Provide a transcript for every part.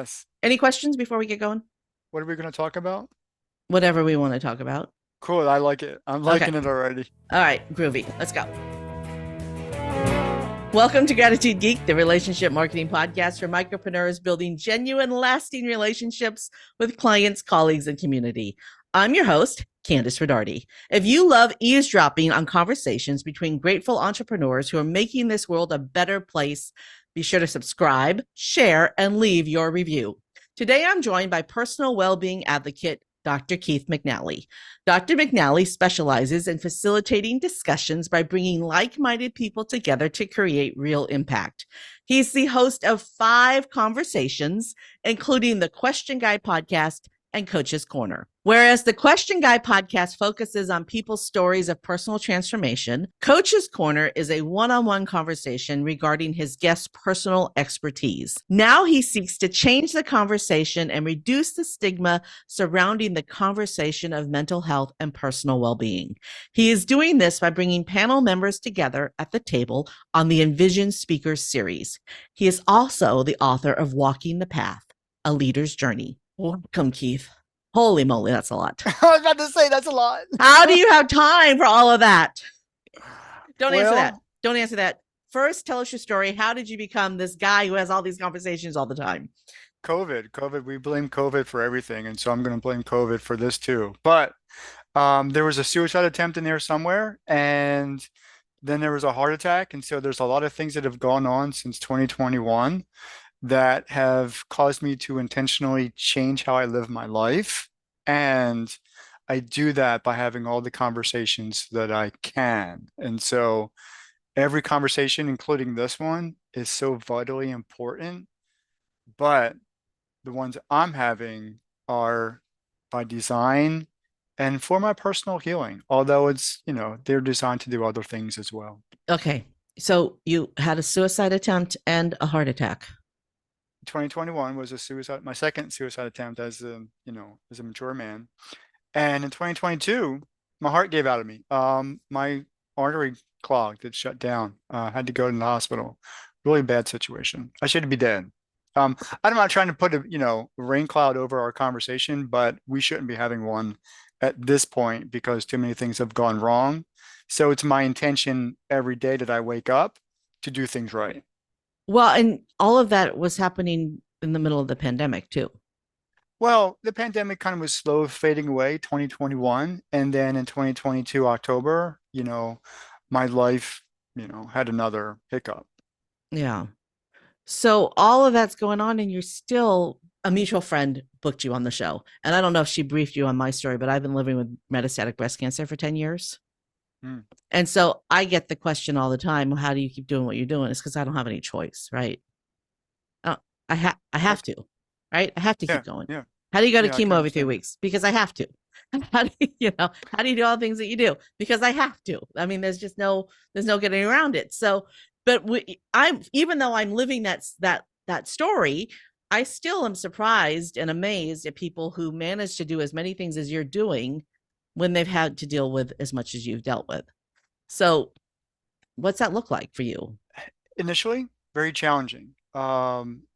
Yes. Any questions before we get going? What are we going to talk about? Whatever we want to talk about. Cool. I like it. I'm Okay. liking it already. All right. Groovy. Let's go. Welcome to Gratitude Geek, the relationship marketing podcast for micropreneurs building genuine, lasting relationships with clients, colleagues, and community. I'm your host, Kandas Rodarte. If you love eavesdropping on conversations between grateful entrepreneurs who are making this world a better place, be sure to subscribe, share, and leave your review. Today, I'm joined by personal well-being advocate Dr. Keith McNally. Dr. McNally specializes in facilitating discussions by bringing like-minded people together to create real impact. He's the host of 5 conversations, including the Question Guy podcast and Coach's Corner. Whereas the Question Guy podcast focuses on people's stories of personal transformation, Coach's Corner is a one-on-one conversation regarding his guest's personal expertise. Now he seeks to change the conversation and reduce the stigma surrounding the conversation of mental health and personal well-being. He is doing this by bringing panel members together at the table on the Envision Speakers series. He is also the author of Walking the Path, A Leader's Journey. Welcome, Keith. Holy moly, that's a lot. I was about to say that's a lot. How do you have time for all of that? Don't answer that. Well, Don't answer that. First, tell us your story. How did you become this guy who has all these conversations all the time? COVID, we blame COVID for everything. And so I'm going to blame COVID for this too. But there was a suicide attempt in there somewhere. And then there was a heart attack. And so there's a lot of things that have gone on since 2021 that have caused me to intentionally change how I live my life. And I do that by having all the conversations that I can. And so every conversation, including this one, is so vitally important. But the ones I'm having are by design and for my personal healing, although they're designed to do other things as well. Okay. So you had a suicide attempt and a heart attack. 2021 was my second suicide attempt as a mature man. And in 2022, my heart gave out of me. My artery clogged, it shut down. Had to go to the hospital. Really bad situation. I should be dead. I'm not trying to put a rain cloud over our conversation, but we shouldn't be having one at this point because too many things have gone wrong. So it's my intention every day that I wake up to do things right. Well, and all of that was happening in the middle of the pandemic, too. Well, the pandemic kind of was slow fading away, 2021, and then in 2022 October, my life, had another hiccup. Yeah. So all of that's going on, and you're still a mutual friend booked you on the show. And I don't know if she briefed you on my story, but I've been living with metastatic breast cancer for 10 years. Mm. And so I get the question all the time, how do you keep doing what you're doing? It's because I don't have any choice, right? I, I have to, right? I have to keep Yeah, going. yeah, How do you go to yeah, I can chemo every three understand that. weeks? Because I have to. How do how do you do all the things that you do? Because I have to. I mean, there's no getting around it. So, but I'm even though I'm living that story, I still am surprised and amazed at people who manage to do as many things as you're doing when they've had to deal with as much as you've dealt with. So, what's that look like for you? Initially, very challenging.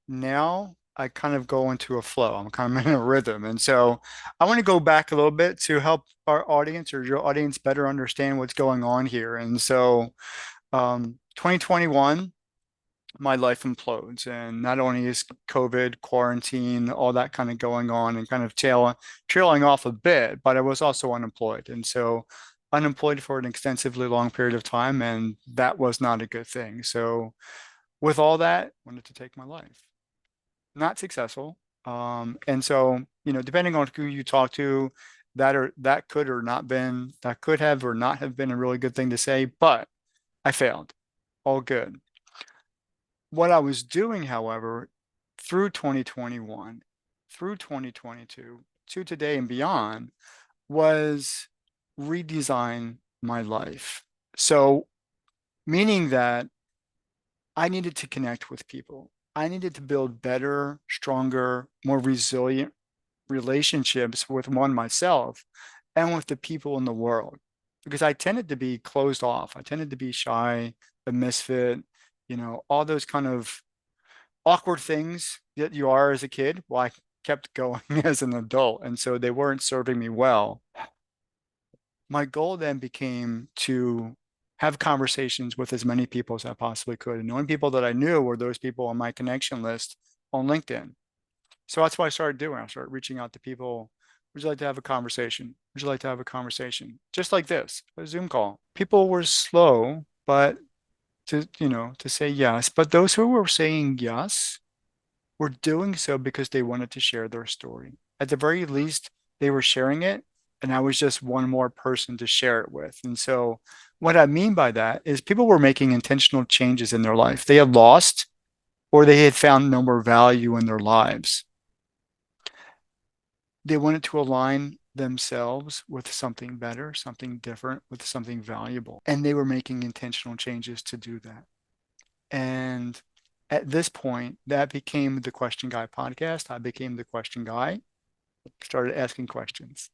Now I kind of go into a flow. I'm kind of in a rhythm. And so I want to go back a little bit to help our audience or your audience better understand what's going on here. And so 2021, my life implodes. And not only is COVID, quarantine, all that kind of going on and kind of trailing off a bit, but I was also unemployed. And so unemployed for an extensively long period of time, and that was not a good thing. So with all that, wanted to take my life. Not successful. And so, depending on who you talk to, that could have or not have been a really good thing to say, but I failed. All good. What I was doing, however, through 2021, through 2022, to today and beyond, was redesign my life. So, meaning that I needed to connect with people. I needed to build better, stronger, more resilient relationships with myself and with the people in the world because I tended to be closed off. I tended to be shy, a misfit, all those kind of awkward things that you are as a kid, well, I kept going as an adult. And so they weren't serving me well. My goal then became to have conversations with as many people as I possibly could. And the only people that I knew were those people on my connection list on LinkedIn. So that's what I started doing. I started reaching out to people. Would you like to have a conversation? Would you like to have a conversation? Just like this, a Zoom call. People were slow, but to say yes. But those who were saying yes were doing so because they wanted to share their story. At the very least, they were sharing it, and I was just one more person to share it with. And so, what I mean by that is people were making intentional changes in their life. They had lost or they had found no more value in their lives. They wanted to align themselves with something better, something different, with something valuable. And they were making intentional changes to do that. And at this point, that became the Question Guy podcast. I became the Question Guy, started asking questions.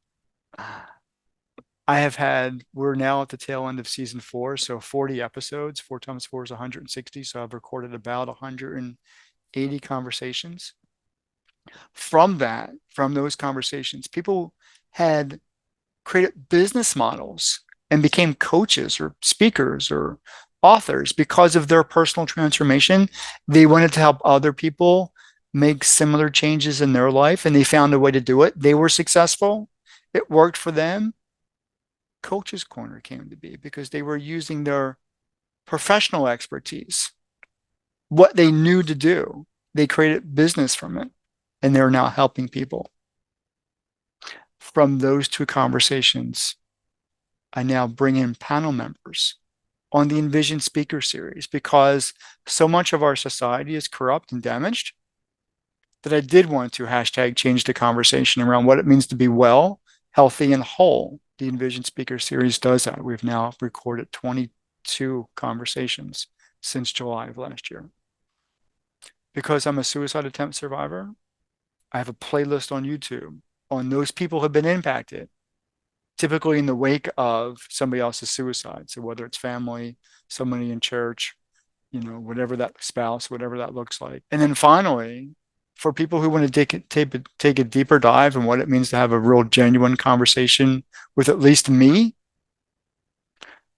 We're now at the tail end of season 4. So 40 episodes, 4 times 4 is 160. So I've recorded about 180 conversations. From those conversations, people had created business models and became coaches or speakers or authors because of their personal transformation. They wanted to help other people make similar changes in their life, and they found a way to do it. They were successful. It worked for them. Coach's Corner came to be because they were using their professional expertise, what they knew to do. They created business from it, and they're now helping people. From those 2 conversations, I now bring in panel members on the Envision Speaker Series because so much of our society is corrupt and damaged that I did want to hashtag change the conversation around what it means to be well, healthy, and whole. The Envision Speaker Series does that. We've now recorded 22 conversations since July of last year. Because I'm a suicide attempt survivor, I have a playlist on YouTube on those people who have been impacted, typically in the wake of somebody else's suicide. So whether it's family, somebody in church, whatever that spouse, whatever that looks like. And then finally, for people who want to take a deeper dive in what it means to have a real genuine conversation with at least me,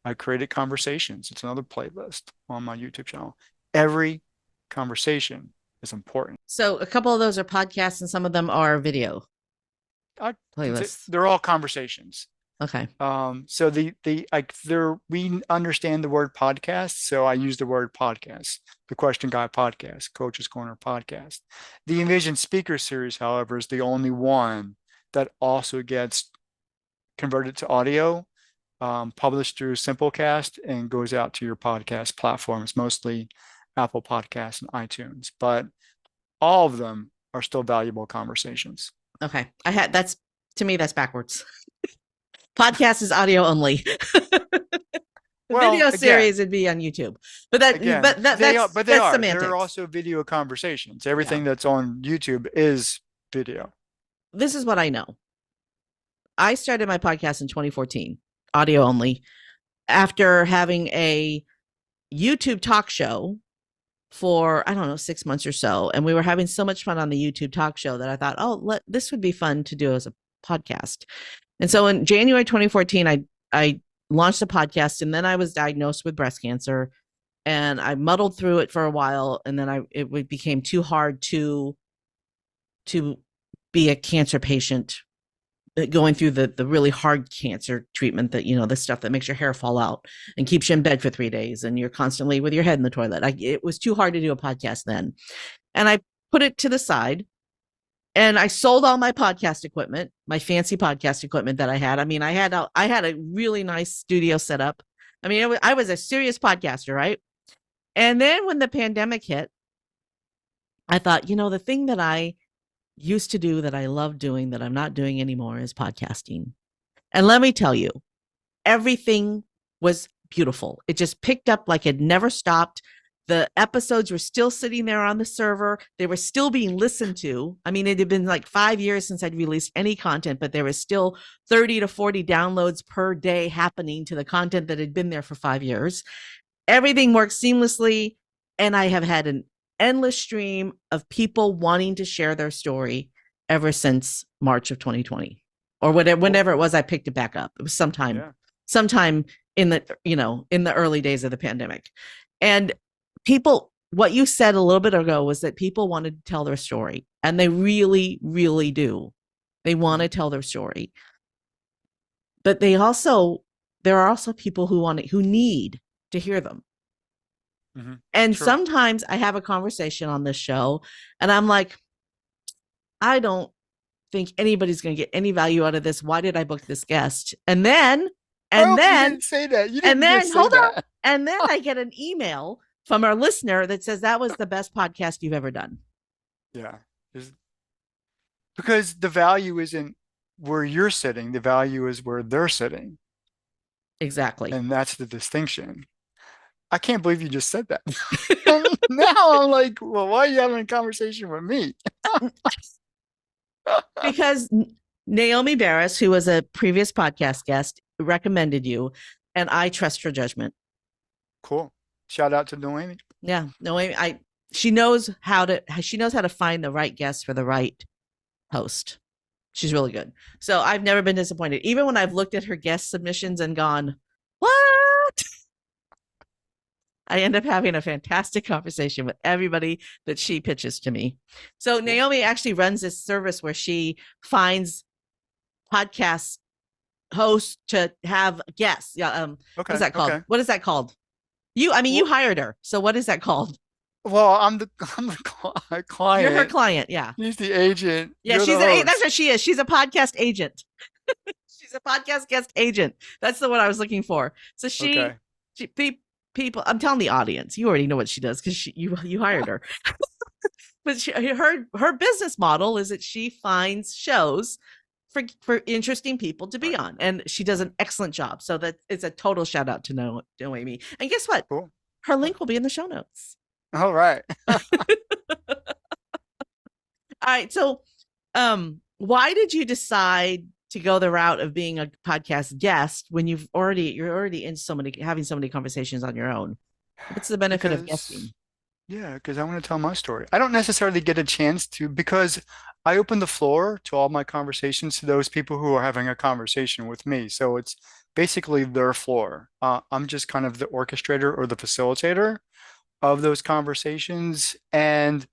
I created Conversations. It's another playlist on my YouTube channel. Every conversation is important. So a couple of those are podcasts and some of them are video playlists. They're all conversations. Okay. So we understand the word podcast, so I use the word podcast. The Question Guy podcast, Coach's Corner podcast. The Envision Speaker Series, however, is the only one that also gets converted to audio, published through Simplecast, and goes out to your podcast platforms, mostly Apple Podcasts and iTunes. But all of them are still valuable conversations. Okay. To me, that's backwards. Podcast is audio only. Video series would be on YouTube, but that's semantics. There are also video conversations. Everything that's on YouTube is video. This is what I know. I started my podcast in 2014, audio only, after having a YouTube talk show for, 6 months or so. And we were having so much fun on the YouTube talk show that I thought, this would be fun to do as a podcast. And so in January 2014, I launched a podcast, and then I was diagnosed with breast cancer, and I muddled through it for a while. And then it became too hard to be a cancer patient going through the really hard cancer treatment that, the stuff that makes your hair fall out and keeps you in bed for 3 days and you're constantly with your head in the toilet. It was too hard to do a podcast then. And I put it to the side and I sold all my podcast equipment, my fancy podcast equipment that I had. I mean, I had a really nice studio set up. I mean, I was a serious podcaster, right? And then when the pandemic hit, I thought, the thing that I used to do that I love doing that I'm not doing anymore is podcasting. And let me tell you, everything was beautiful. It just picked up like it never stopped. The episodes were still sitting there on the server. They were still being listened to. I mean, it had been like 5 years since I'd released any content, but there was still 30 to 40 downloads per day happening to the content that had been there for 5 years. Everything worked seamlessly. And I have had an endless stream of people wanting to share their story ever since March of 2020 or whatever, Cool. whenever it was I picked it back up. It was Yeah. sometime in the, in the early days of the pandemic. And people, what you said a little bit ago was that people wanted to tell their story, and they really, really do. They want Mhm. to tell their story. But there are also people who need to hear them. Mhm. And True. sometimes I have a conversation on this show and I'm like, I don't think anybody's going to get any value out of this. Why did I book this guest? I And hope you then, didn't say that. You and didn't then, just say hold on. that. And then I get an email from our listener that says that was the best podcast you've ever done. Yeah. Is- Because the value isn't where you're sitting, the value is where they're sitting. Exactly. And that's the distinction. I can't believe you just said that. Now I'm like, well, why are you having a conversation with me? Because Naomi Barris, who was a previous podcast guest, recommended you, and I trust her judgment. Cool. Shout out to Noemi. Yeah, Naomi, she knows how to find the right guest for the right host. She's really good. So I've never been disappointed. Even when I've looked at her guest submissions and gone, what? I end up having a fantastic conversation with everybody that she pitches to me. So Cool. Naomi actually runs this service where she finds podcast hosts to have guests. Yeah. What is Okay. that called? Okay. What is that called? You Well, hired her. So what is that called? well, I'm the You're her client. client. Yeah. He's the agent. Yeah. You're the That's host. what she is. She's a podcast agent. She's a podcast guest agent. That's the one I was looking for. So Okay. she people, I'm telling the audience, you already know what she does because you hired her. But her business model is that she finds shows for interesting people to be Right. on, and she does Right. an excellent job. So that it's a total shout out to Noemi. And guess what? Cool. Her link will be in the show notes. All right. All right. So, why did you decide to go the route of being a podcast guest when you're already in having so many conversations on your own? What's the benefit of guesting? Because Yeah, because I want to tell my story. I don't necessarily get a chance to because I open the floor to all my conversations to those people who are having a conversation with me. So it's basically their floor. I'm just kind of the orchestrator or the facilitator of those conversations. And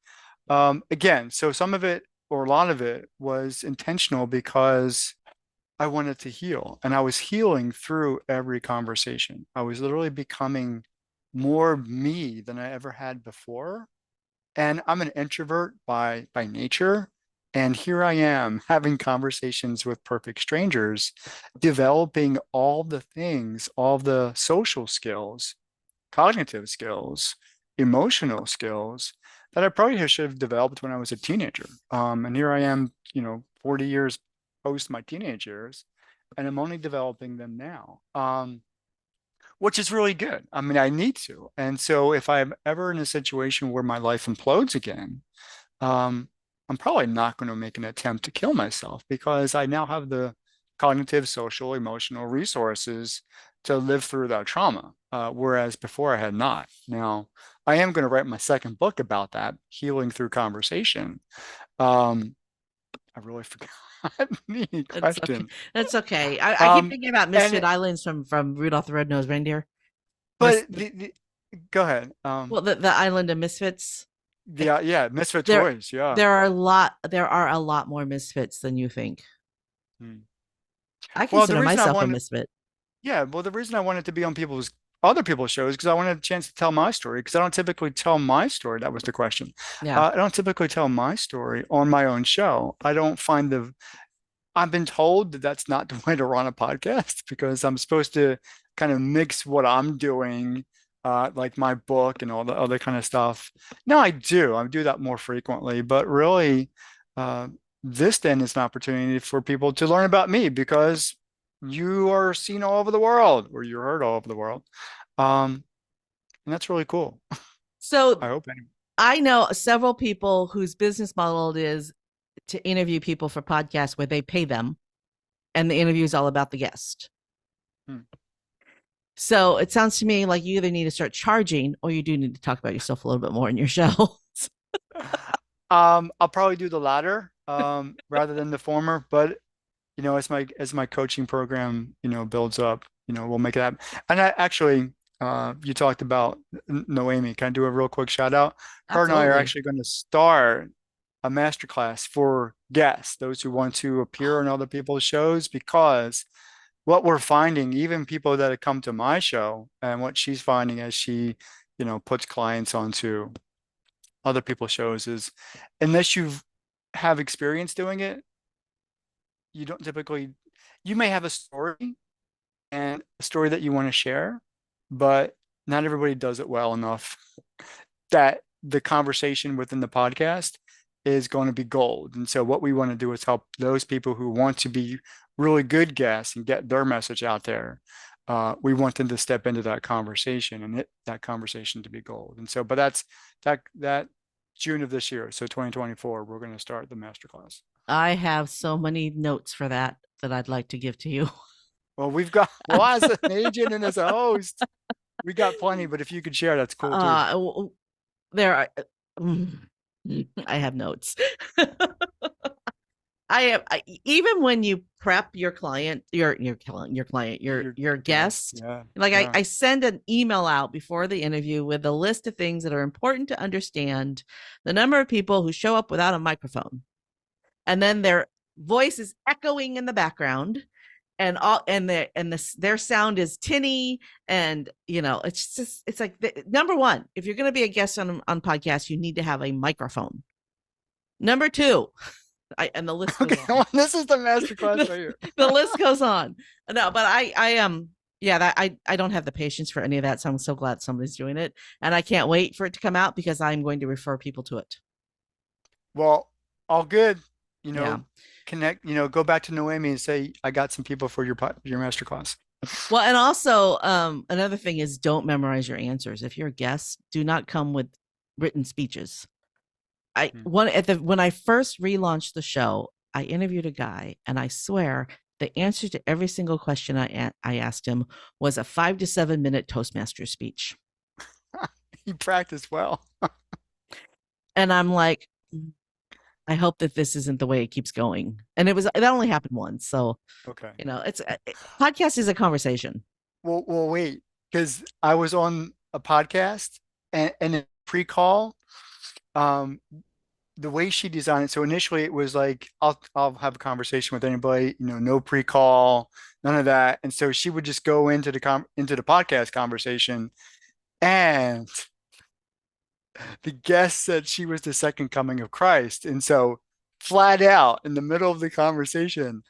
again, so some of it or a lot of it was intentional because I wanted to heal, and I was healing through every conversation. I was literally becoming more me than I ever had before. And I'm an introvert by nature. And here I am having conversations with perfect strangers, developing all the things, all the social skills, cognitive skills, emotional skills that I probably should have developed when I was a teenager. And here I am, 40 years post my teenage years, and I'm only developing them now. Which is really good. I mean, I need to. And so if I'm ever in a situation where my life implodes again, um, I'm probably not going to make an attempt to kill myself because I now have the cognitive, social, emotional resources to live through that trauma, whereas before I had not. Now, I am going to write my second book about that, healing through conversation. Um, I really forgot the That's okay. question. That's okay. I keep Um, thinking about Misfit and Islands from Rudolph the Red-Nosed Reindeer. Miss but go ahead. Well, the island of misfits. Yeah, Misfit There Toys. Yeah. there are a lot more misfits than you think. Hmm. I Well, the consider reason I myself a wanted, misfit. yeah, well, the reason I wanted to be on other people's shows because I wanted a chance to tell my story because I don't typically tell my story. That was the question. Yeah. I don't typically tell my story on my own show. I don't find I've been told that that's not the way to run a podcast because I'm supposed to kind of mix what I'm doing, like my book and all the other kind of stuff. No, I do. I do that more frequently, but really, uh, this then is an opportunity for people to learn about me because you are seen all over the world or you're heard all over the world. And that's really cool. So I hope anyway. I know several people whose business model is to interview people for podcasts where they pay them and the interview is all about the guest. Hmm. So it sounds to me like you either need to start charging or you do need to talk about yourself a little bit more in your show. I'll probably do the latter, rather than the former, but as my coaching program, builds up, we'll make it happen. And I actually, you talked about Noemi. Can I do a real quick shout out? Her and I are Absolutely. actually going to start a masterclass for guests, those who want to appear on other people's shows, because what we're finding, even people that have come to my show, and what she's finding as she, puts clients onto other people's shows is, unless you've have experience doing it, you don't typically, you may have a story and a story that you want to share, but not everybody does it well enough that the conversation within the podcast is going to be gold. And so what we want to do is help those people who want to be really good guests and get their message out there. We want them to step into that conversation and that conversation to be gold. And so, but that June of this year, so 2024, we're going to start the masterclass. I have so many notes for that I'd like to give to you. Well, as an agent and as a host, we got plenty, but if you could share, that's cool too. W- there are, mm, I have notes. Even when you prep your client, your Yes, guest, yeah, like yeah. I send an email out before the interview with a list of things that are important to understand, the number of people who show up without a microphone, and then their voice is echoing in the background, their sound is tinny, and it's like number one, if you're going to be a guest on podcast, you need to have a microphone. Number two, and the list goes Okay, on. well, this is the master class right here. The list goes on. No, but yeah, I don't have the patience for any of that, so I'm so glad somebody's doing it, and I can't wait for it to come out because I'm going to refer people to it. Well, all good. You Yeah. know, connect. Go back to Noemi and say, "I got some people for your master class." Well, and also, another thing is don't memorize your answers. If you're a guest, do not come with written speeches. I Hmm. one at the When I first relaunched the show, I interviewed a guy, and I swear the answer to every single question I asked him was a 5 to 7 minute Toastmaster speech, You practice well. and I'm like, I hope that this isn't the way it keeps going. And that only happened once, so Okay. it's podcast is a conversation. Well, wait, because I was on a podcast, and in pre-call, um, the way she designed it. So initially, it was like, I'll have a conversation with anybody, no pre-call, none of that. And so she would just go into the podcast conversation, and the guest said she was the second coming of Christ. And so, flat out in the middle of the conversation,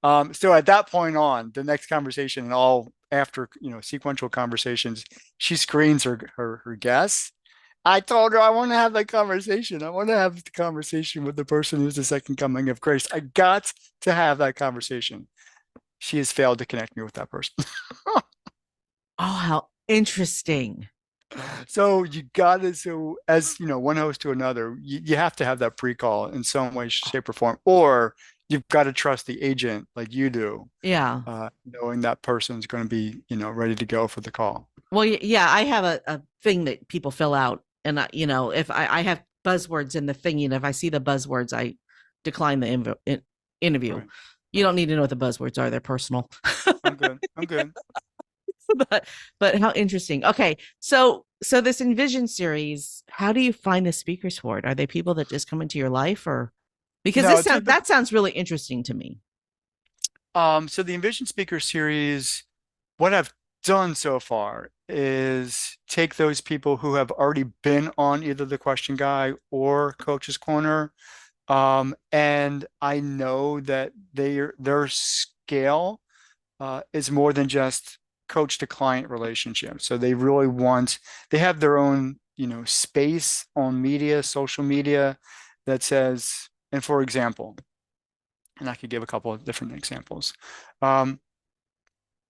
so at that point on, the next conversation and all after, sequential conversations, she screens her guests. I told her I want to have that conversation. I want to have the conversation with the person who's the second coming of Christ. I got to have that conversation. She has failed to connect me with that person. Oh, how interesting. So you got to, so as one host to another, you have to have that pre-call in some way, shape, or form, or you've got to trust the agent like you do, Yeah. knowing that person's going to be, ready to go for the call. Well, yeah, I have a thing that people fill out, and if I have buzzwords in the thing, if I see the buzzwords, I decline the interview. Right, You right. don't need to know what the buzzwords are; they're personal. I'm good. I'm good. but how interesting. Okay, so this Envision series, how do you find the speakers for it? Are they people that just come into your life, or because No, that sounds really interesting to me? so the Envision Speaker Series, what I've done so far is take those people who have already been on either the Question Guy or Coach's Corner, and I know that their scale is more than just coach to client relationship. So they have their own, space on media, social media that says, and for example, and I could give a couple of different examples. Um,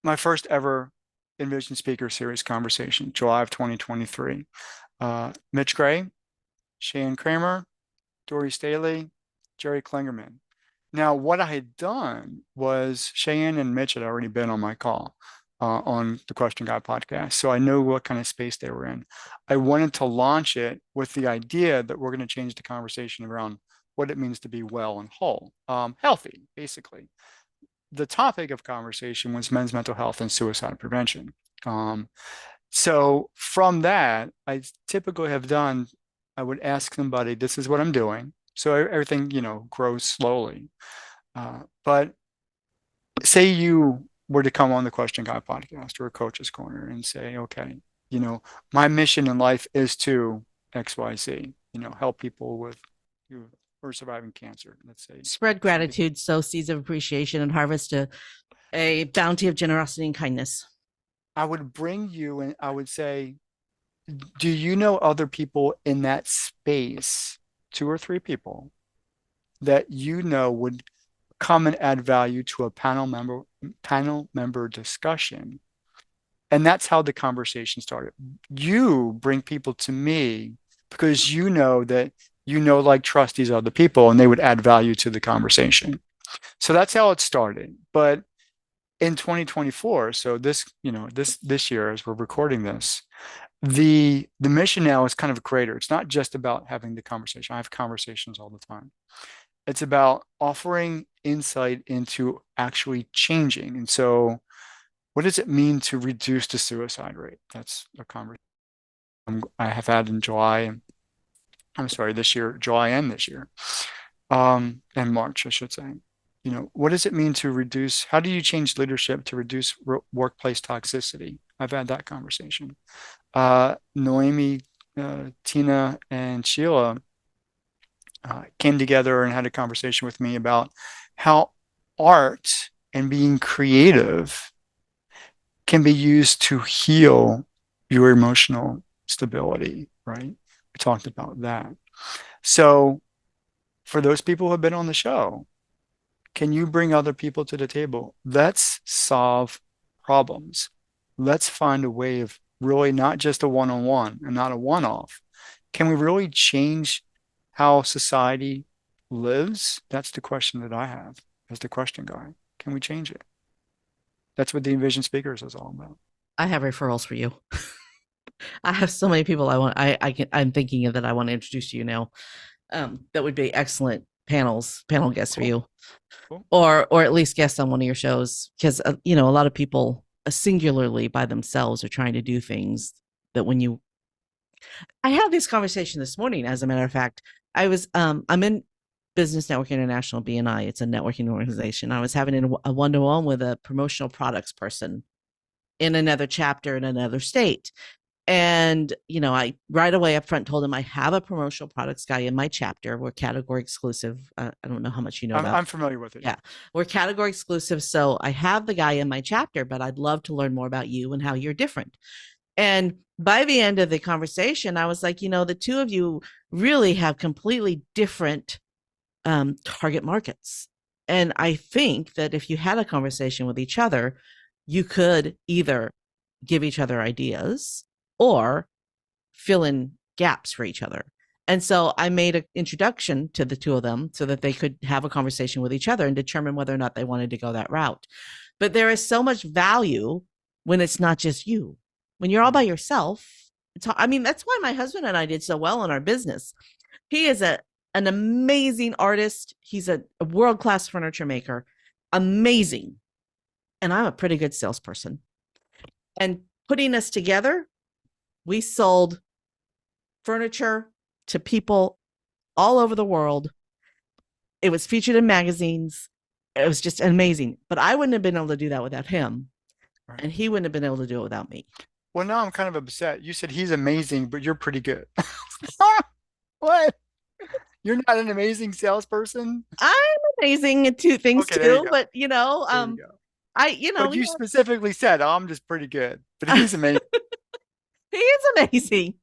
my first ever Envision Speaker Series conversation, July of 2023. Mitch Gray, Shane Kramer, Dory Staley, Jerry Klingerman. Now, what I had done was Shane and Mitch had already been on my call. on the Question Guy podcast. So I know what kind of space they were in. I wanted to launch it with the idea that we're going to change the conversation around what it means to be well and whole, healthy, basically. The topic of conversation was men's mental health and suicide prevention. Um, so from that, I typically have done, I would ask somebody, this is what I'm doing. So everything, grows slowly. But say you were to come on the Question Guy podcast or a Coach's Corner and say, okay, my mission in life is to XYZ, help people with who are surviving cancer, let's say. Spread Something. gratitude, sow seeds of appreciation, and harvest a bounty of generosity and kindness. I would bring you and I would say, do you know other people in that space, two or three people, that would come and add value to a panel member discussion? And that's how the conversation started. You bring people to me because you know that like, trust these other people and they would add value to the conversation. So that's how it started. But in 2024, so this year as we're recording this, the mission now is kind of greater. It's not just about having the conversation. I have conversations all the time. It's about offering insight into actually changing. And so what does it mean to reduce the suicide rate? That's a conversation I have had in July. I'm sorry, this year, July and this year, and March, I should say. What does it mean to reduce? How do you change leadership to reduce workplace toxicity? I've had that conversation. Noemi, Tina, and Sheila came together and had a conversation with me about how art and being creative can be used to heal your emotional stability, right? We talked about that. So for those people who have been on the show, can you bring other people to the table? Let's solve problems. Let's find a way of really not just a one-on-one and not a one-off. Can we really change how society lives? That's the question that I have as the question guy. Can we change it? That's what the Envision Speakers is all about. I have referrals for you. I have so many people I'm thinking of that I want to introduce to you now. That would be excellent panel guests for Cool. you, Cool. or at least guests on one of your shows, because a lot of people singularly by themselves are trying to do things that I had this conversation this morning. As a matter of fact, I'm in Business Network International, BNI. It's a networking organization. I was having a one-to-one with a promotional products person in another chapter in another state. And, I right away up front told him I have a promotional products guy in my chapter. We're category exclusive. I don't know how much you know about. I'm familiar with it. Yeah, we're category exclusive. So I have the guy in my chapter, but I'd love to learn more about you and how you're different. And by the end of the conversation, I was like, the two of you really have completely different target markets. And I think that if you had a conversation with each other, you could either give each other ideas or fill in gaps for each other. And so I made an introduction to the two of them so that they could have a conversation with each other and determine whether or not they wanted to go that route. But there is so much value when it's not just you. When you're all by yourself, that's why my husband and I did so well in our business. He is an amazing artist. He's a world-class furniture maker. Amazing. And I'm a pretty good salesperson. And putting us together, we sold furniture to people all over the world. It was featured in magazines. It was just amazing. But I wouldn't have been able to do that without him. Right. And he wouldn't have been able to do it without me. Well, now I'm kind of upset. You said he's amazing, but you're pretty good. What? You're not an amazing salesperson? I'm amazing at two things Okay, too, but But you specifically said, oh, I'm just pretty good. But he's amazing. He is amazing.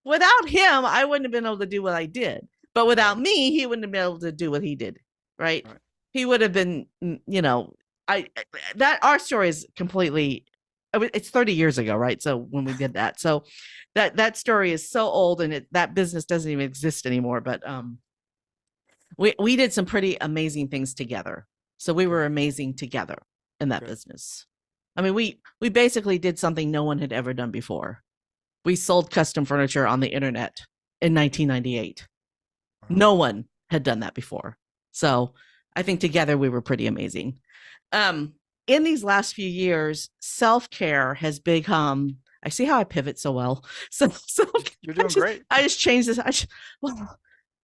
Without him, I wouldn't have been able to do what I did. But without me, he wouldn't have been able to do what he did. Right? He would have been, our story is completely, it's 30 years ago, right? So when we did that, so that story is so old, and that business doesn't even exist anymore. But we did some pretty amazing things together. So we were amazing together. in that Good. business. I mean, we basically did something no one had ever done before. We sold custom furniture on the internet in 1998. Wow. No one had done that before. So I think together we were pretty amazing. Um, in these last few years, self care has become. I see how I pivot so well. So You're doing great. I just changed this. Well,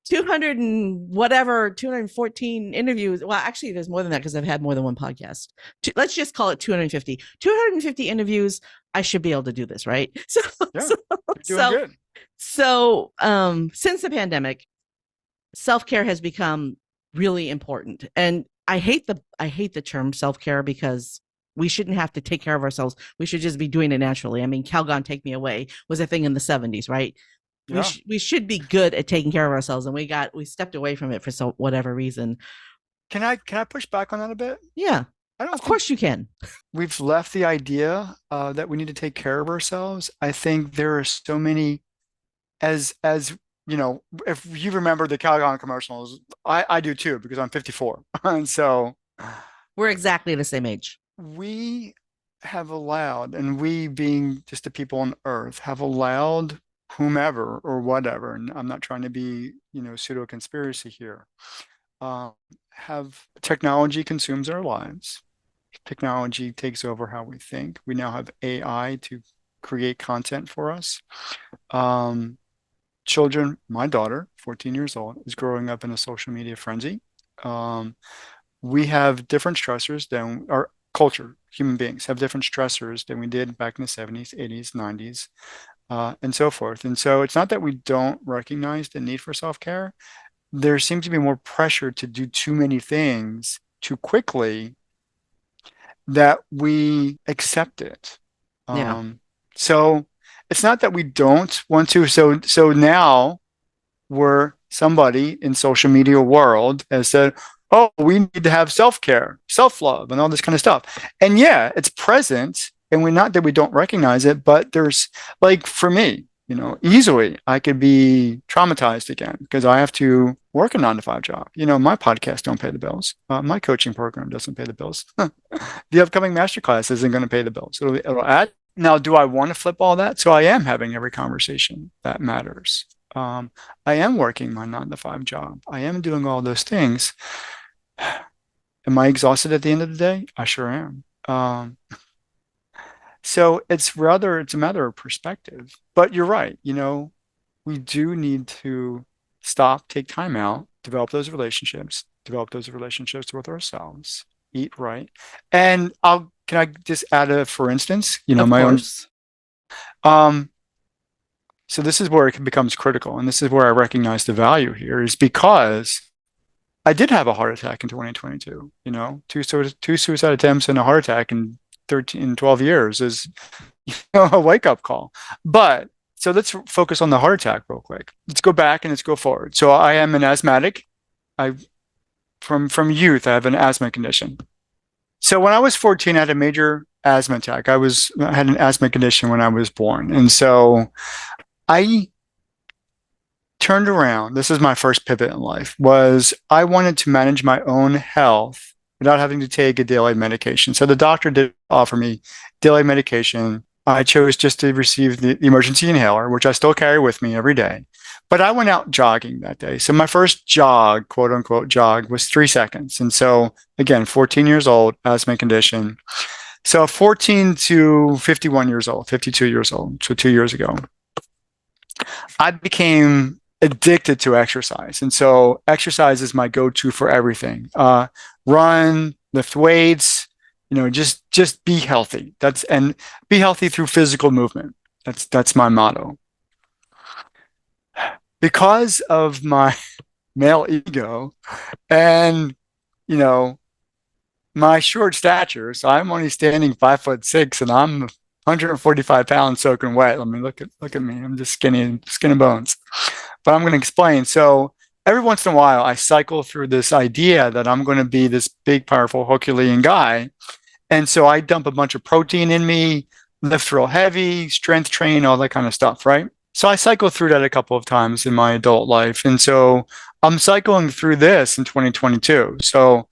200 and whatever, 214 interviews. Well, actually, there's more than that because I've had more than one podcast. Let's just call it 250. 250 interviews. I should be able to do this, right? Yeah, So, you're doing so, good. since the pandemic, self-care has become really important. And I hate the term self-care because we shouldn't have to take care of ourselves. We should just be doing it naturally. I mean, Calgon Take Me Away was a thing in the 70s, right? Yeah. We should be good at taking care of ourselves, and we stepped away from it for whatever reason. Can I push back on that a bit? Yeah, I don't of think course you can. we've left the idea that we need to take care of ourselves. I think there are so many, as you know, if you remember the Calgon commercials, I do too because I'm 54, and so We're exactly the same age. we have allowed, and we being just the people on Earth, have allowed whomever or whatever, and I'm not trying to be, pseudo conspiracy here, um, have technology consumes our lives. Technology takes over how we think. We now have AI to create content for us. Um, Children, my daughter, 14 years old, is growing up in a social media frenzy. Um, we have different stressors than our culture, human beings have different stressors than we did back in the 70s, 80s, 90s, and so forth. And so it's not that we don't recognize the need for self-care. There seems to be more pressure to do too many things too quickly that we accept it. Yeah, So it's not that we don't want to. So now we're somebody in social media world has said, "Oh, we need to have self-care, self-love, and all this kind of stuff." And yeah, it's present, and we're not that we don't recognize it, but there's like for me, easily I could be traumatized again because I have to work a 9 to 5 job. My podcast don't pay the bills. My coaching program doesn't pay the bills. The upcoming masterclass isn't going to pay the bills. It'll add. Now, do I want to flip all that? So I am having every conversation that matters. Um, I am working my 9 to 5 job. I am doing all those things. Am I exhausted at the end of the day? I sure am. So it's a matter of perspective. But you're right. We do need to stop, take time out, develop those relationships with ourselves, eat right. And can I just add for instance, of my own, course. um, so this is where it becomes critical. And this is where I recognize the value here is because I did have a heart attack in 2022, two suicide attempts and a heart attack in 12 years is a wake up call. But so let's focus on the heart attack real quick. Let's go back and let's go forward. So I am an asthmatic. I from youth, I have an asthma condition. So when I was 14, I had a major asthma attack. I had an asthma condition when I was born. And so I turned around. This is my first pivot in life was I wanted to manage my own health without having to take a daily medication. So the doctor did offer me daily medication. I chose just to receive the emergency inhaler, which I still carry with me every day. But I went out jogging that day. So my first jog, quote unquote jog, was 3 seconds. And so again, 14 years old, asthma condition. So 14 to 51 years old, 52 years old, so 2 years ago, I became addicted to exercise. And so exercise is my go-to for everything. Run, lift weights, just be healthy. And be healthy through physical movement. That's my motto. Because of my male ego and, you know, my short stature, so I'm only standing 5'6" and I'm 145 pounds soaking wet. I mean, look at me. I'm just skin and bones. But I'm going to explain. So every once in a while, I cycle through this idea that I'm going to be this big, powerful Herculean guy. And so I dump a bunch of protein in me, lift real heavy, strength train, all that kind of stuff, right? So I cycle through that a couple of times in my adult life. And so I'm cycling through this in 2022. So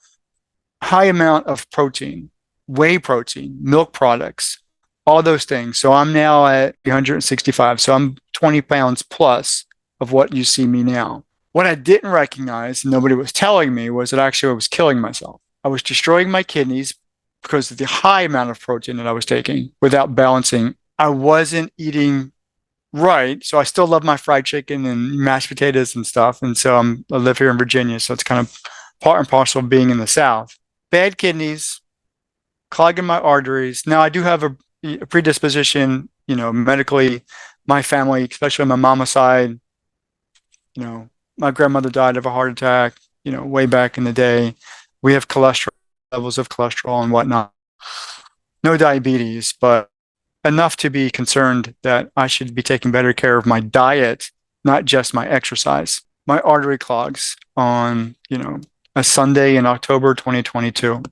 high amount of protein, whey protein, milk products, all those things. So I'm now at 165. So I'm 20 pounds plus of what you see me now. What I didn't recognize, nobody was telling me, was that actually I was killing myself. I was destroying my kidneys because of the high amount of protein that I was taking without balancing. I wasn't eating right. So I still love my fried chicken and mashed potatoes and stuff. And so I live here in Virginia. So it's kind of part and parcel of being in the South. Bad kidneys, clogging my arteries. Now I do have a predisposition, medically, my family, especially my mama's side, my grandmother died of a heart attack, way back in the day. We have cholesterol, levels of cholesterol and whatnot. No diabetes, but enough to be concerned that I should be taking better care of my diet, not just my exercise. My artery clogs on, a Sunday in October 2022.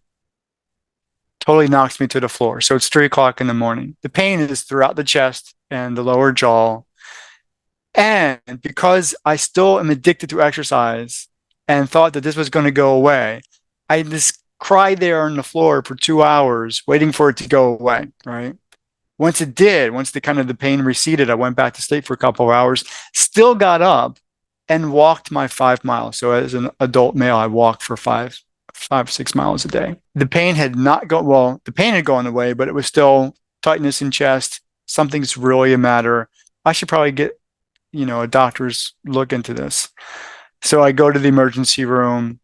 Totally knocks me to the floor. So it's 3 o'clock in the morning. The pain is throughout the chest and the lower jaw. And because I still am addicted to exercise and thought that this was going to go away, I just cried there on the floor for 2 hours waiting for it to go away, right? Once it did, once the pain receded, I went back to sleep for a couple of hours, still got up and walked my 5 miles. So as an adult male, I walked for 6 miles a day. The pain had not gone, well, the pain had gone away, but it was still tightness in chest. Something's really a matter. I should probably get, a doctor's look into this. So I go to the emergency room.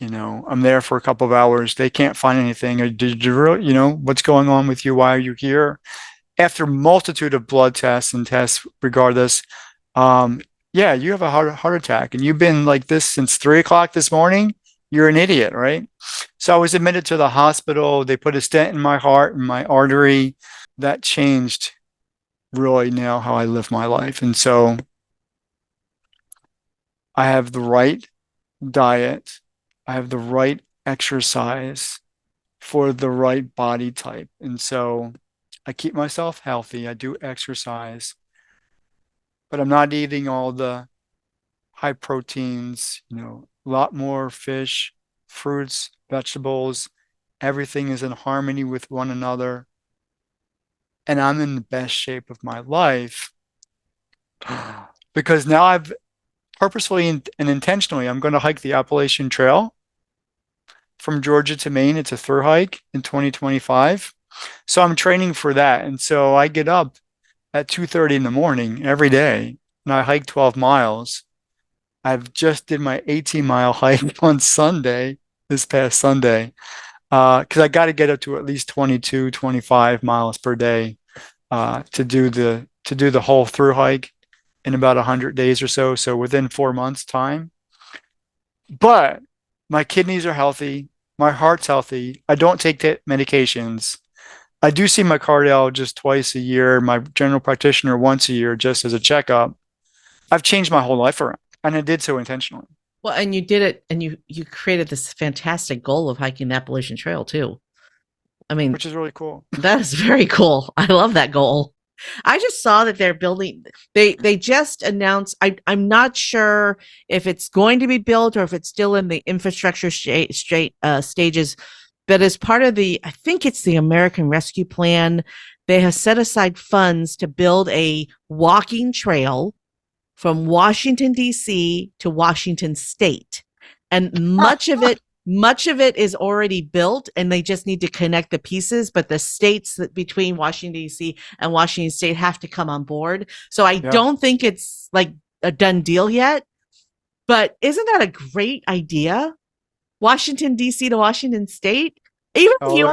I'm there for a couple of hours. They can't find anything. Did you really, what's going on with you? Why are you here? After a multitude of blood tests and tests, regardless, yeah, you have a heart attack and you've been like this since 3 o'clock this morning. You're an idiot, right? So I was admitted to the hospital. They put a stent in my heart and my artery. That changed really now how I live my life. And so I have the right diet. I have the right exercise for the right body type. And so I keep myself healthy. I do exercise, but I'm not eating all the high proteins, a lot more fish, fruits, vegetables. Everything is in harmony with one another. And I'm in the best shape of my life because now I've purposefully and intentionally, I'm going to hike the Appalachian Trail from Georgia to Maine. It's a through hike in 2025. So I'm training for that. And so I get up at 2:30 in the morning every day and I hike 12 miles. I've just did my 18-mile hike on Sunday, this past Sunday, because I got to get up to at least 22, 25 miles per day to do the whole through hike in about 100 days or so. So within 4 months time. But my kidneys are healthy. My heart's healthy. I don't take medications. I do see my cardiologist twice a year, my general practitioner once a year, just as a checkup. I've changed my whole life around, and I did so intentionally. Well, and you did it, and you created this fantastic goal of hiking the Appalachian Trail too. I mean, which is really cool. That is very cool. I love that goal. I just saw that they're building. They just announced. I'm not sure if it's going to be built or if it's still in the infrastructure stages. But as part of I think it's the American Rescue Plan, they have set aside funds to build a walking trail from Washington, D.C. to Washington State. And much of it is already built and they just need to connect the pieces, but the states that between Washington, D.C. and Washington State have to come on board. So I don't think it's like a done deal yet, but isn't that a great idea? Washington, D.C. to Washington State. Even if you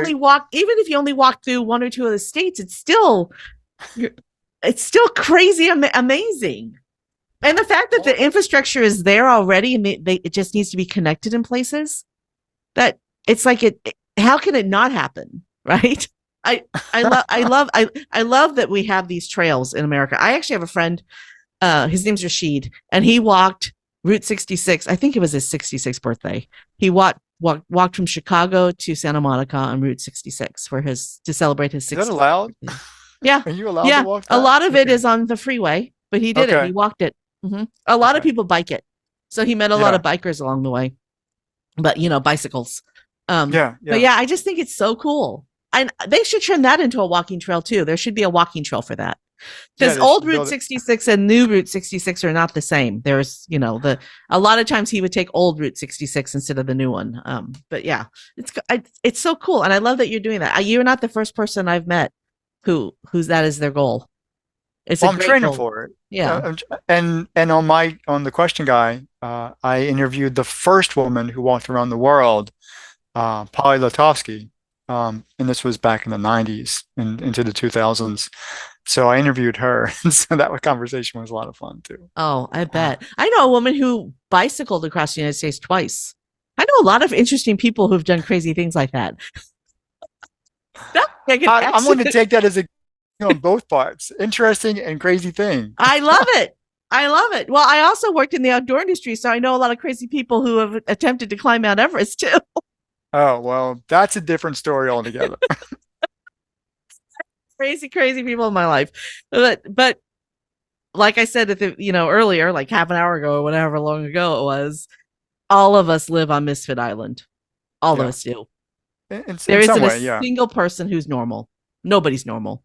only walk through one or two of the states, it's still crazy amazing. And the fact that the infrastructure is there already, it just needs to be connected in places. That it's like how can it not happen, right? I love that we have these trails in America. I actually have a friend, his name's Rashid, and he walked Route 66. I think it was his 66th birthday. He walked from Chicago to Santa Monica on Route 66 to celebrate his 60th. Is that allowed? Birthday. Yeah. Are you allowed to walk that? A lot of it is on the freeway, but he did it. He walked it. Mm-hmm. A lot of people bike it. So he met a lot of bikers along the way. But, bicycles. Yeah, But yeah, yeah, I just think it's so cool. And they should turn that into a walking trail too. There should be a walking trail for that. yeah. Because They old should Route build it. 66 and new Route 66 are not the same. There's, a lot of times he would take old Route 66 instead of the new one. But yeah, it's so cool, and I love that you're doing that. You're not the first person I've met who's that is their goal. It's a Well, I'm great training goal. for it. Yeah. And on the question guy, I interviewed the first woman who walked around the world, Polly Latovsky, and this was back in the 90s and into the 2000s. So I interviewed her, and so that conversation was a lot of fun too. Oh, I Uh, bet. I know a woman who bicycled across the United States twice. I know a lot of interesting people who've done crazy things like that. That's like an I'm going to accident. take that as on both parts, interesting and crazy thing. I love it. I love it. Well, I also worked in the outdoor industry, so I know a lot of crazy people who have attempted to climb Mount Everest too. Oh, well, that's a different story altogether. Crazy, crazy people in my life. But like I said earlier, like half an hour ago or whatever long ago it was, all of us live on Misfit Island. All of Yeah, us do. There in some isn't a way, yeah. single person who's normal. Nobody's normal.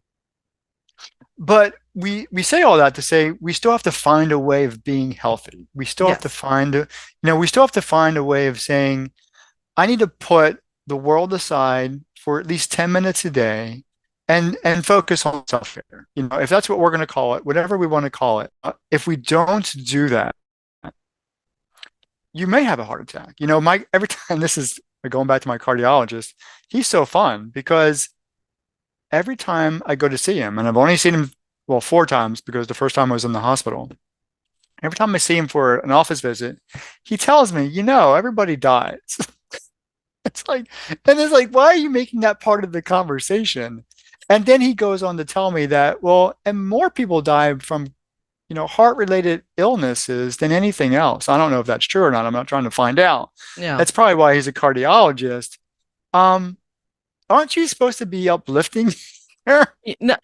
But we say all that to say we still have to find a way of being healthy. We still have to Yes. find we still have to find a way of saying, I need to put the world aside for at least 10 minutes a day and focus on self-care. If that's what we're going to call it, whatever we want to call it. If we don't do that, you may have a heart attack. My every time this is going back to my cardiologist, he's so fun because every time I go to see him, and I've only seen him, well, 4 times because the first time I was in the hospital. Every time I see him for an office visit, he tells me, everybody dies. It's like, why are you making that part of the conversation? And then he goes on to tell me that, well, and more people die from, heart-related illnesses than anything else. I don't know if that's true or not. I'm not trying to find out. Yeah. That's probably why he's a cardiologist. Um, aren't you supposed to be uplifting here? No,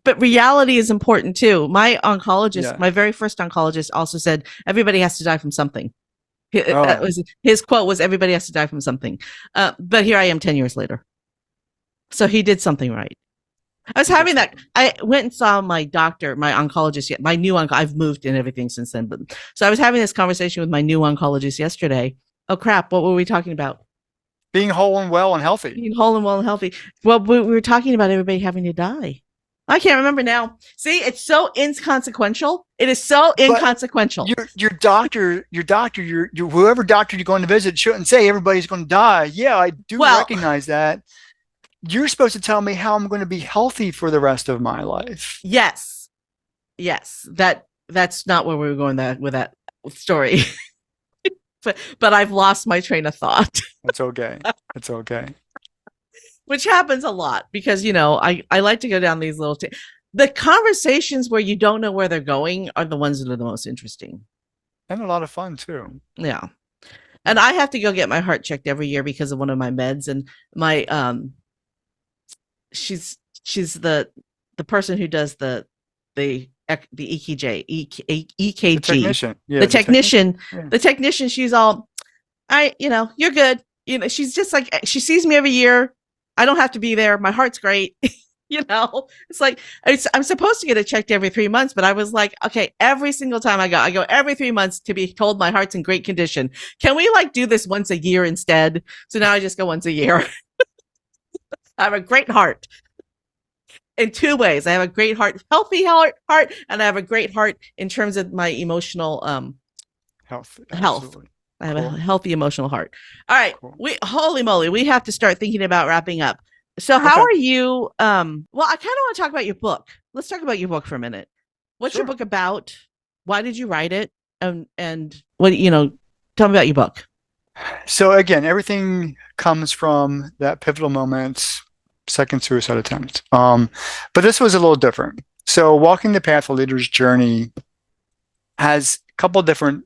but reality is important too. My oncologist, Yeah. my very first oncologist, also said everybody has to die from something. That Oh, was his quote was everybody has to die from something. But here I am 10 years later. So he did something right. I was he did having that. something. I went and saw my doctor, my oncologist, my new oncologist. I've moved and everything since then. But so I was having this conversation with my new oncologist yesterday. Oh crap! What were we talking about? Being whole and well and healthy. Being whole and well and healthy. Well, we were talking about everybody having to die. I can't remember now. See, it's so inconsequential. It is so But inconsequential. your whoever doctor you're going to visit shouldn't say everybody's going to die. Yeah, I do Well, recognize that. You're supposed to tell me how I'm going to be healthy for the rest of my life. yes, yes. That's not where we were going with that story. but I've lost my train of thought. It's okay. It's okay. Which happens a lot because I like to go down these the conversations where you don't know where they're going are the ones that are the most interesting. And a lot of fun too. Yeah. And I have to go get my heart checked every year because of one of my meds, and my she's the person who does the EKG, The technician. Yeah, the the technician. technician, Yeah. the technician. She's all, you're good. She's just like, she sees me every year. I don't have to be there. My heart's great. It's like, I'm supposed to get it checked every 3 months, but I was like, okay, every single time I go every 3 months to be told my heart's in great condition. Can we do this once a year instead? So now I just go once a year. I have a great heart in two ways. I have a great heart, healthy heart, and I have a great heart in terms of my emotional Health. health. Absolutely. I have Cool. a healthy emotional heart. All right. Cool. Holy moly, we have to start thinking about wrapping up. So how Okay. are you? Well, I kind of want to talk about your book. Let's talk about your book for a minute. What's your Sure. book about? Why did you write it? And what, tell me about your book. So again, everything comes from that pivotal moment, second suicide attempt. But this was a little different. So walking the path of leader's journey has a couple different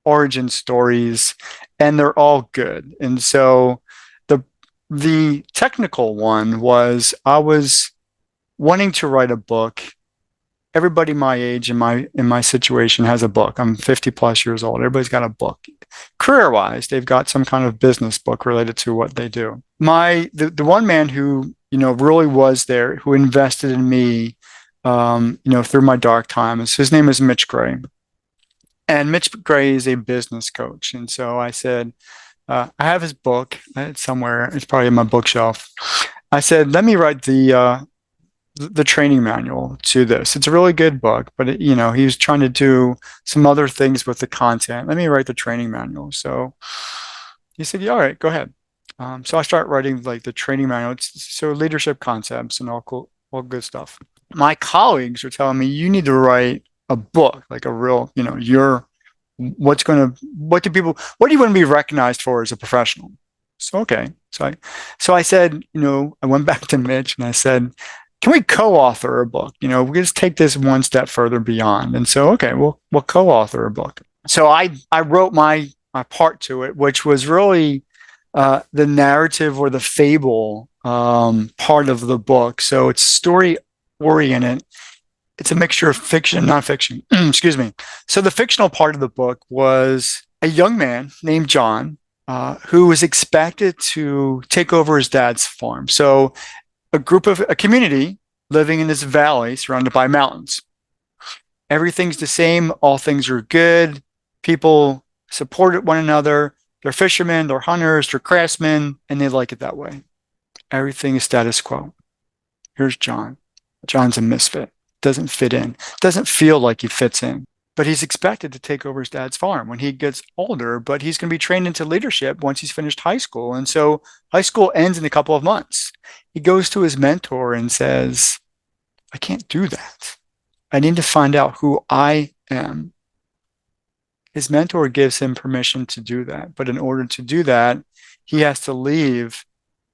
origin stories, and they're all good. And so the technical one was I was wanting to write a book everybody my age in my situation has a book. I'm 50 plus years old. Everybody's got a book. Career wise, they've got some kind of business book related to what they do. The one man who, really was there, who invested in me, through my dark times, his name is Mitch Gray. And Mitch Gray is a business coach. And so I said, I have his book. It's somewhere. It's probably in my bookshelf. I said, let me write the training manual to this. It's a really good book, but he was trying to do some other things with the content. Let me write the training manual. So he said, yeah, all right, go ahead. So I start writing like the training manual. So leadership concepts and all cool, all good stuff. My colleagues are telling me you need to write a book, like a real, what do you want to be recognized for as a professional? So, okay. So I said, I went back to Mitch and I said, can we co-author a book? We just take this one step further beyond. And so, okay, we'll co-author a book. So I wrote my part to it, which was really the narrative or the fable part of the book. So it's story oriented. It's a mixture of fiction and nonfiction. Excuse me. So the fictional part of the book was a young man named John who was expected to take over his dad's farm. So a community living in this valley surrounded by mountains. Everything's the same. All things are good. People support one another. They're fishermen, they're hunters, they're craftsmen, and they like it that way. Everything is status quo. Here's John. John's a misfit. Doesn't fit in. Doesn't feel like he fits in. But he's expected to take over his dad's farm when he gets older, but he's going to be trained into leadership once he's finished high school. And so high school ends in a couple of months. He goes to his mentor and says, I can't do that. I need to find out who I am. His mentor gives him permission to do that. But in order to do that, he has to leave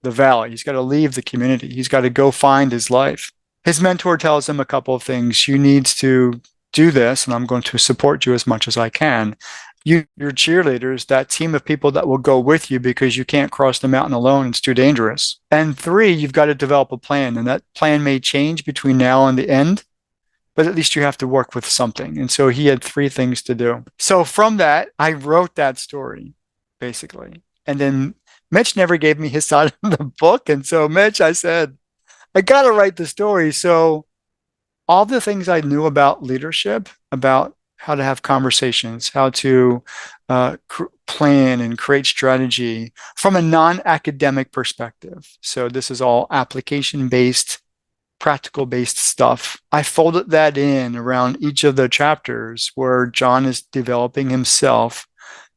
the valley. He's got to leave the community. He's got to go find his life. His mentor tells him a couple of things. You need to do this, and I'm going to support you as much as I can. Your cheerleaders, that team of people that will go with you because you can't cross the mountain alone. It's too dangerous. And 3, you've got to develop a plan, and that plan may change between now and the end, but at least you have to work with something. And so he had 3 things to do. So from that, I wrote that story, basically. And then Mitch never gave me his side of the book. And so Mitch, I said, I got to write the story. So all the things I knew about leadership, about how to have conversations, how to plan and create strategy from a non-academic perspective. So this is all application-based, practical-based stuff. I folded that in around each of the chapters where John is developing himself,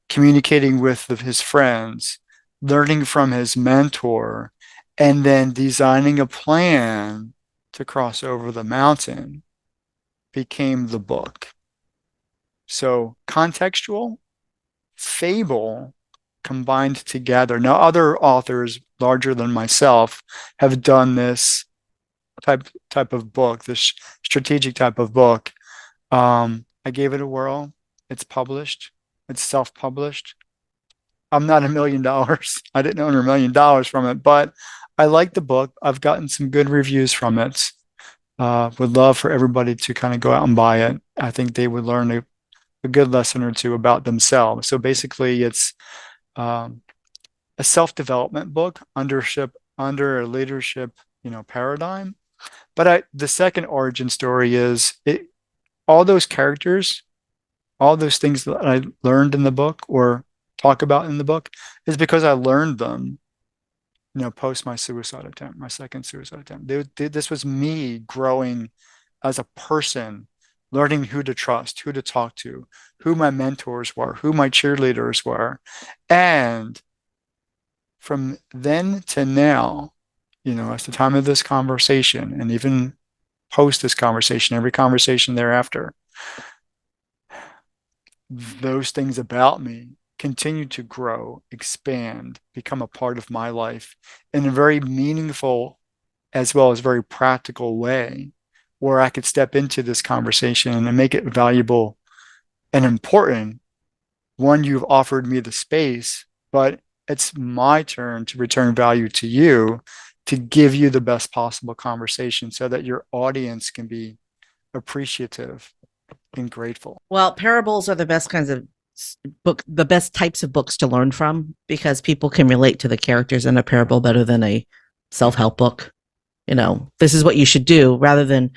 communicating with his friends, learning from his mentor, and then designing a plan to cross over the mountain became the book. So contextual, fable combined together. Now, other authors larger than myself have done this type of book, this strategic type of book. I gave it a whirl. It's published. It's self-published. I'm not $1 million. I didn't earn $1 million from it, but I like the book. I've gotten some good reviews from it. Would love for everybody to kind of go out and buy it. I think they would learn a good lesson or two about themselves. So basically, it's a self-development book under a leadership, paradigm. But the second origin story is all those characters, all those things that I learned in the book or talk about in the book is because I learned them, post my suicide attempt, my second suicide attempt. This was me growing as a person, learning who to trust, who to talk to, who my mentors were, who my cheerleaders were. And from then to now, as the time of this conversation, and even post this conversation, every conversation thereafter, those things about me continue to grow, expand, become a part of my life in a very meaningful as well as very practical way where I could step into this conversation and make it valuable and important. One, you've offered me the space, but it's my turn to return value to you, to give you the best possible conversation so that your audience can be appreciative and grateful. Well, parables are the best kinds of the best types of books to learn from because people can relate to the characters in a parable better than a self-help book. This is what you should do rather than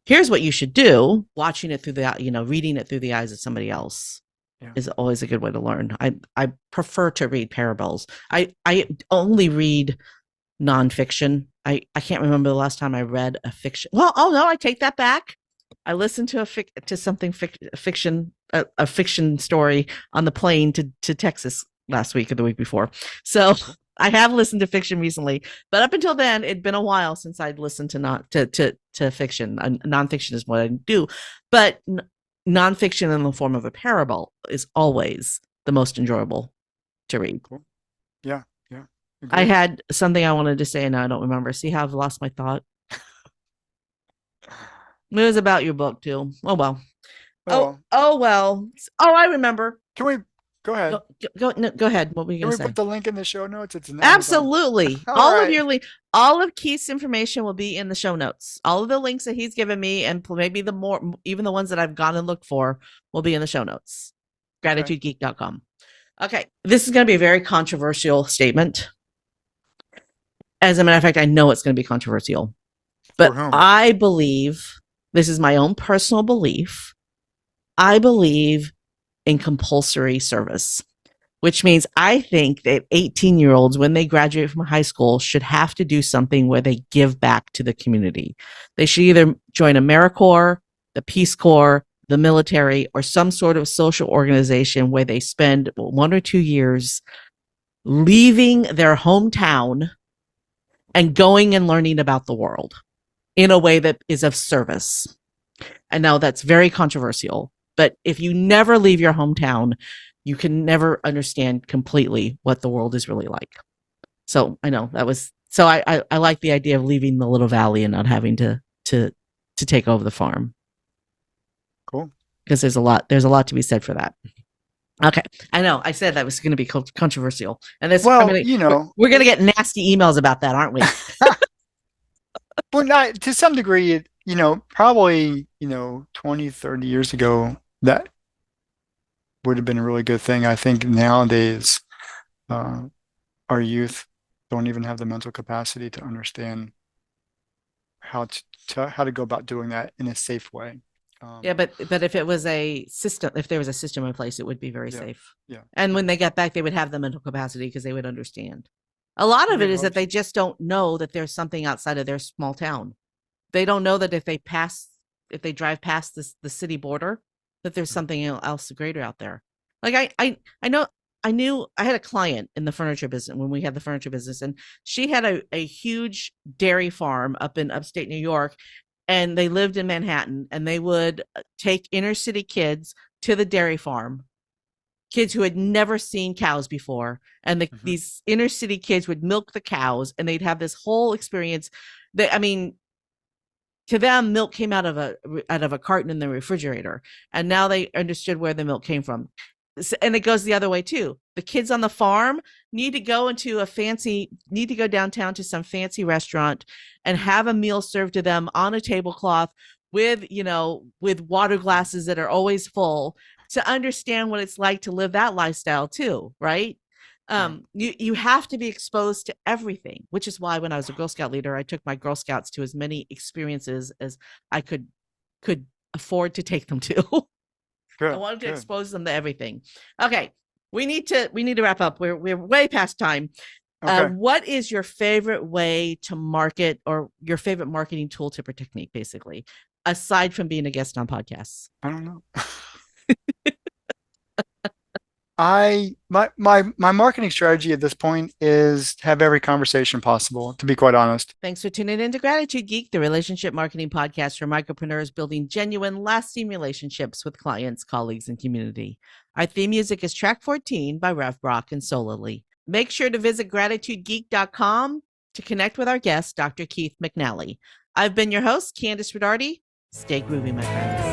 here's what you should do. Watching it through reading it through the eyes of somebody else is always a good way to learn. I prefer to read parables. I only read nonfiction. I can't remember the last time I read a fiction. Well, oh no, I take that back. I listened to a fiction story on the plane to Texas last week or the week before. So I have listened to fiction recently, but up until then, it'd been a while since I'd listened to fiction. Nonfiction is what I do, but nonfiction in the form of a parable is always the most enjoyable to read. Cool. Yeah. I had something I wanted to say and I don't remember. See how I've lost my thought? It was about your book too. Oh well. Oh well. Oh, I remember. Can we go ahead? Go ahead. What were you going to say? Can we put the link in the show notes? It's an absolutely all of Keith's information will be in the show notes. All of the links that he's given me, and maybe even the ones that I've gone and looked for, will be in the show notes. GratitudeGeek.com. Okay, this is going to be a very controversial statement. As a matter of fact, I know it's going to be controversial, but I believe, this is my own personal belief, I believe in compulsory service, which means I think that 18-year-olds, when they graduate from high school, should have to do something where they give back to the community. They should either join AmeriCorps, the Peace Corps, the military, or some sort of social organization where they spend 1 or 2 years leaving their hometown and going and learning about the world in a way that is of service. And now that's very controversial, but if you never leave your hometown, you can never understand completely what the world is really like. So I know I like the idea of leaving the little valley and not having to take over the farm. Cool. Because there's a lot to be said for that. Okay. I know I said that was going to be controversial, and we're going to get nasty emails about that, aren't we? Well, not to some degree, probably, 20, 30 years ago, that would have been a really good thing. I think nowadays, our youth don't even have the mental capacity to understand how to go about doing that in a safe way. But if it was if there was a system in place, it would be very safe. Yeah. And when they get back, they would have the mental capacity because they would understand. A lot of it is that they just don't know that there's something outside of their small town. They don't know that if they drive past the city border, that there's something else greater out there. Like I knew I had a client in the furniture business when we had the furniture business, and she had a huge dairy farm up in upstate New York, and they lived in Manhattan, and they would take inner city kids to the dairy farm, kids who had never seen cows before. And these inner city kids would milk the cows, and they'd have this whole experience. To them, milk came out of a carton in the refrigerator, and now they understood where the milk came from. And it goes the other way too. The kids on the farm need to go downtown to some fancy restaurant and have a meal served to them on a tablecloth with water glasses that are always full, to understand what it's like to live that lifestyle too, right? You have to be exposed to everything, which is why when I was a Girl Scout leader, I took my Girl Scouts to as many experiences as I could afford to take them to. I wanted to expose them to everything. Okay, we need to wrap up. We're way past time. Okay. What is your favorite way to market, or your favorite marketing tool, tip, or technique, basically, aside from being a guest on podcasts? I don't know. My marketing strategy at this point is to have every conversation possible, to be quite honest. Thanks for tuning in to Gratitude Geek, the relationship marketing podcast for micropreneurs building genuine, lasting relationships with clients, colleagues, and community. Our theme music is track 14 by Rev Brock and Solely. Make sure to visit gratitudegeek.com to connect with our guest, Dr. Keith McNally. I've been your host, Kandas Rodarte. Stay groovy, my friends.